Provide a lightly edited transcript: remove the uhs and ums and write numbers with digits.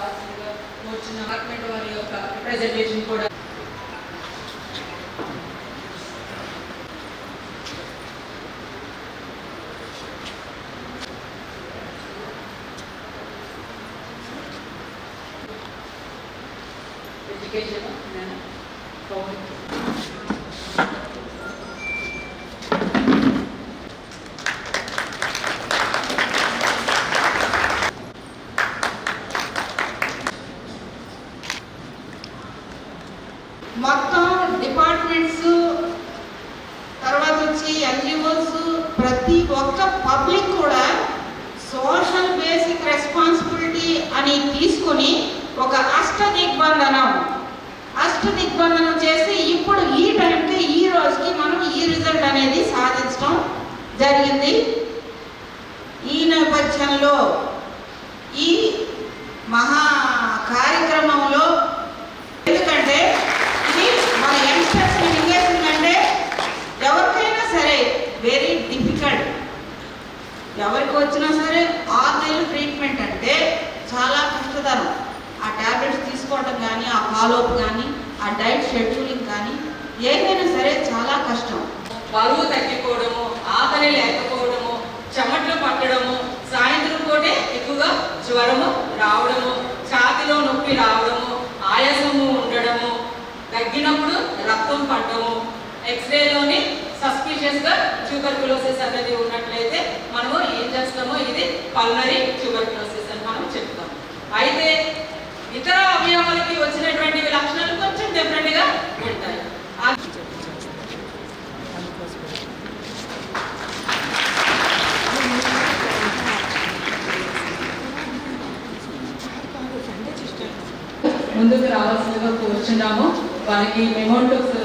వచ్చిన డిపార్ట్మెంట్ వారి యొక్క రిప్రజెంటేషన్ కూడా ఎడ్యుకేషన్ మొత్తం డిపార్ట్మెంట్స్ తర్వాత వచ్చి ఎన్జిఓస్ ప్రతి ఒక్క పబ్లిక్ కూడా సోషల్ బేసిక్ రెస్పాన్సిబిలిటీ అని తీసుకొని ఒక అష్టదిగ్బంధనం చేసి ఇప్పుడు ఈ టైంకి ఈ రోజుకి మనం ఈ రిజల్ట్ అనేది సాధించడం జరిగింది. ఈ నేపథ్యంలో ఈ మహా కార్యక్రమంలో ఎందుకంటే ఇది మన యంగ్స్టర్స్ ఎంగేజ్మెంట్ ఎవరికైనా సరే వెరీ డిఫికల్ట్. ఎవరికి వచ్చినా సరే 6 నెలలు ట్రీట్మెంట్ అంటే చాలా కష్టతరం. ఆ ట్యాబ్లెట్స్ తీసుకోవడం కానీ, ఆ ఫాలోఅప్ కానీ, ఆ డైట్ షెడ్యూలింగ్ కానీ ఏదైనా సరే చాలా కష్టం. బరువు తగ్గిపోవడము, ఆకలి లేకపోవడము, చెమట్లు పట్టడము, సాయంత్రం పూటే ఎక్కువగా జ్వరము రావడము, ఛాతిలో నొప్పి రావడము, ఆయాసము ఉండడము, తగ్గినప్పుడు రక్తం పట్టడము, ఎక్స్రేలోని సస్పిషియస్గా ట్యూబర్క్యులోసిస్ అనేది ఉన్నట్లయితే మనము ఏం చేస్తామో ఇది పల్మరీ ట్యూబర్క్యులోసిస్ అని మనం చెప్తాం. అయితే ఇతర అవయవాలకి వచ్చినటువంటి లక్షణాలు కొంచెం డిఫరెంట్గా ఉంటాయి. ముందుకు రావాల్సిందిగా కోరుచున్నాము. వారికి మెమోంటోస్